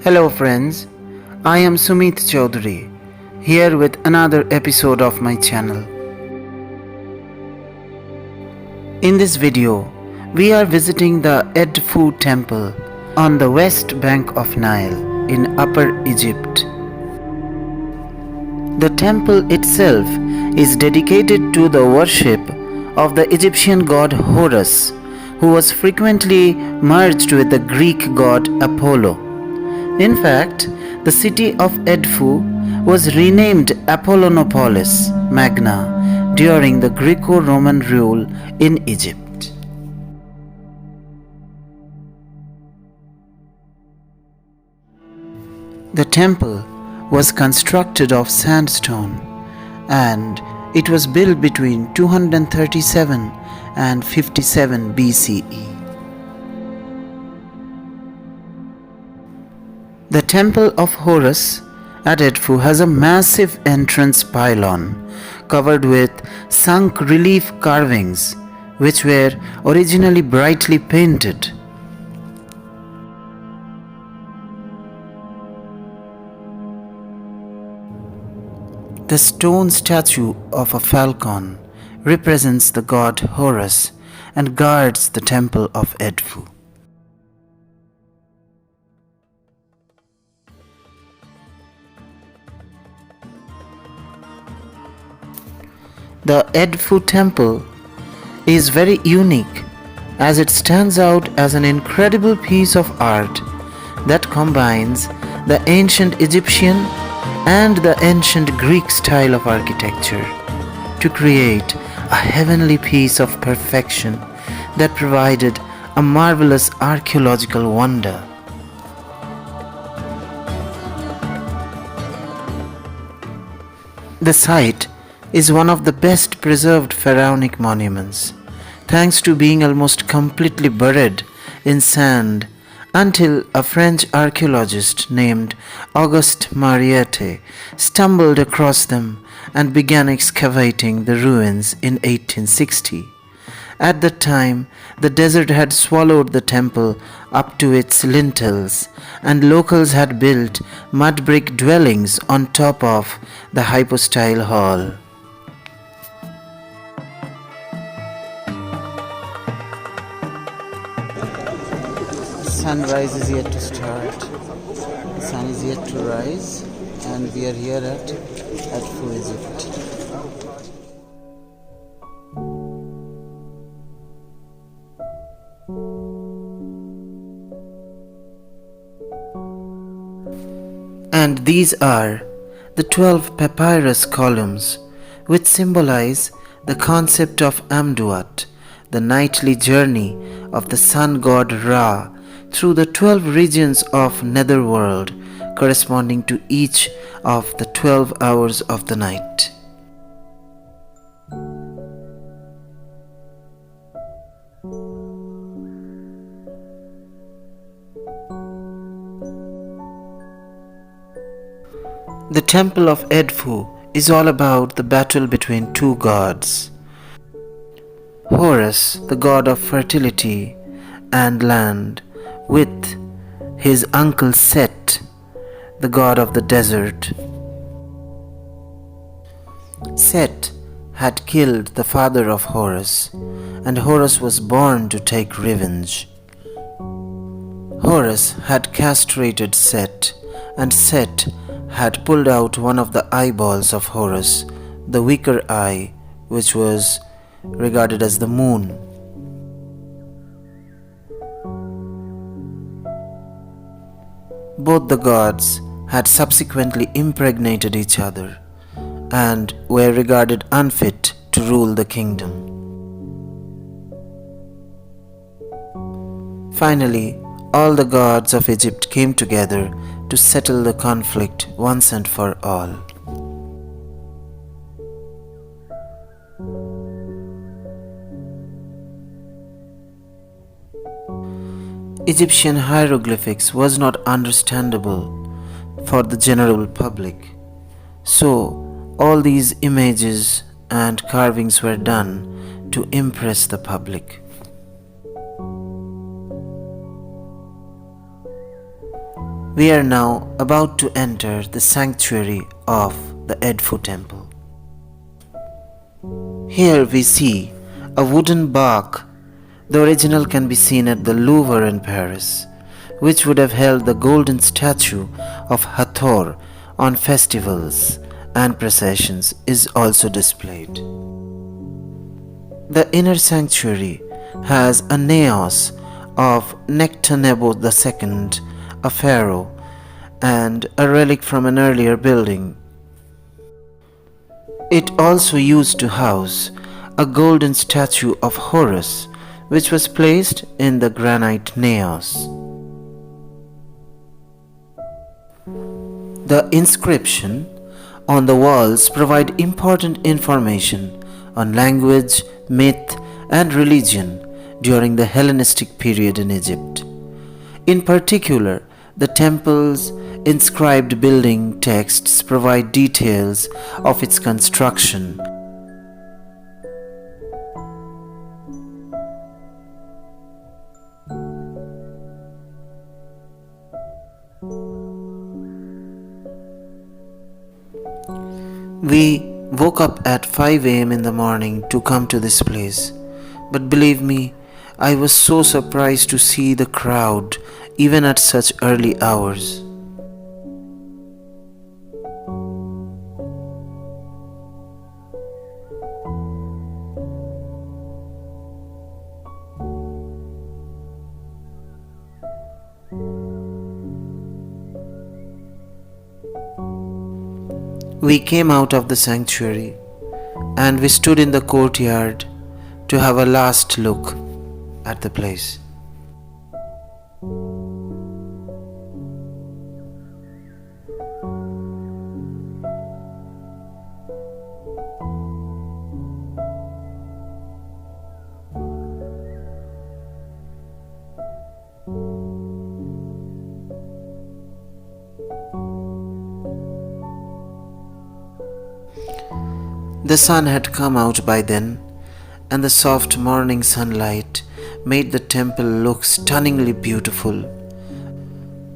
Hello friends, I am Sumit Chaudhary, here with another episode of my channel. In this video, we are visiting the Edfu temple on the west bank of Nile in Upper Egypt. The temple itself is dedicated to the worship of the Egyptian god Horus, who was frequently merged with the Greek god Apollo. In fact, the city of Edfu was renamed Apollonopolis Magna during the Greco-Roman rule in Egypt. The temple was constructed of sandstone and it was built between 237 and 57 BCE. The Temple of Horus at Edfu has a massive entrance pylon covered with sunk relief carvings which were originally brightly painted. The stone statue of a falcon represents the god Horus and guards the temple of Edfu. The Edfu temple is very unique as it stands out as an incredible piece of art that combines the ancient Egyptian and the ancient Greek style of architecture to create a heavenly piece of perfection that provided a marvelous archaeological wonder. The site is one of the best preserved pharaonic monuments, thanks to being almost completely buried in sand until a French archaeologist named Auguste Mariette stumbled across them and began excavating the ruins in 1860. At that time, the desert had swallowed the temple up to its lintels, and locals had built mud brick dwellings on top of the hypostyle hall. Sunrise is yet to start. The sun is yet to rise, and we are here at Edfu, Egypt. And these are the 12 papyrus columns which symbolize the concept of Amduat, the nightly journey of the sun god Ra through the 12 regions of netherworld, corresponding to each of the 12 hours of the night. The Temple of Edfu is all about the battle between two gods. Horus, the god of fertility and land, with his uncle Set, the god of the desert. Set had killed the father of Horus, and Horus was born to take revenge. Horus had castrated Set, and Set had pulled out one of the eyeballs of Horus, the weaker eye, which was regarded as the moon. Both the gods had subsequently impregnated each other and were regarded unfit to rule the kingdom. Finally, all the gods of Egypt came together to settle the conflict once and for all. Egyptian hieroglyphics was not understandable for the general public, so all these images and carvings were done to impress the public. We are now about to enter the sanctuary of the Edfu temple. Here we see a wooden bark. The original can be seen at the Louvre in Paris, which would have held the golden statue of Hathor on festivals and processions, is also displayed. The inner sanctuary has a naos of Nectanebo II, a pharaoh, and a relic from an earlier building. It also used to house a golden statue of Horus, which was placed in the granite naos. The inscription on the walls provide important information on language, myth, and religion during the Hellenistic period in Egypt. In particular, the temple's inscribed building texts provide details of its construction. We woke up at 5 a.m. in the morning to come to this place, but believe me, I was so surprised to see the crowd even at such early hours. We came out of the sanctuary and we stood in the courtyard to have a last look at the place. The sun had come out by then, and the soft morning sunlight made the temple look stunningly beautiful.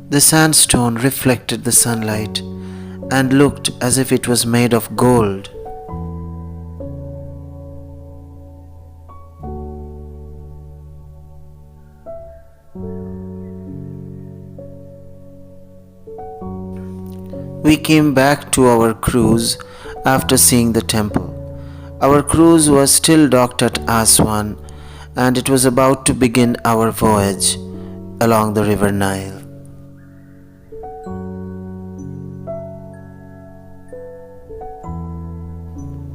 The sandstone reflected the sunlight and looked as if it was made of gold. We came back to our cruise after seeing the temple. Our cruise was still docked at Aswan, and it was about to begin our voyage along the river Nile.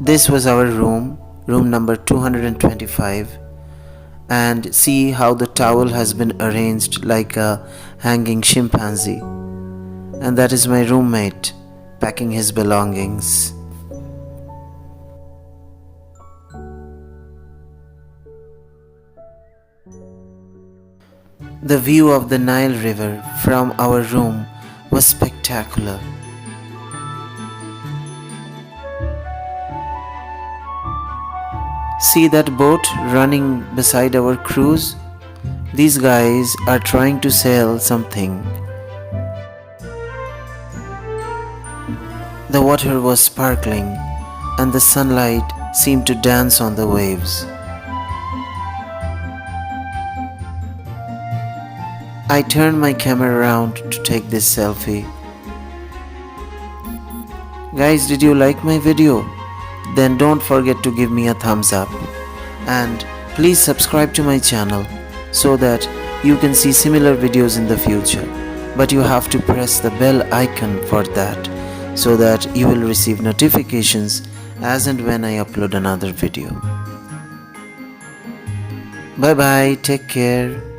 This was our room number 225, and see how the towel has been arranged like a hanging chimpanzee. And that is my roommate packing his belongings. The view of the Nile River from our room was spectacular. See that boat running beside our cruise? These guys are trying to sell something. The water was sparkling and the sunlight seemed to dance on the waves. I turned my camera around to take this selfie. Guys, did you like my video? Then don't forget to give me a thumbs up. And please subscribe to my channel so that you can see similar videos in the future. But you have to press the bell icon for that so that you will receive notifications as and when I upload another video. Bye bye, take care.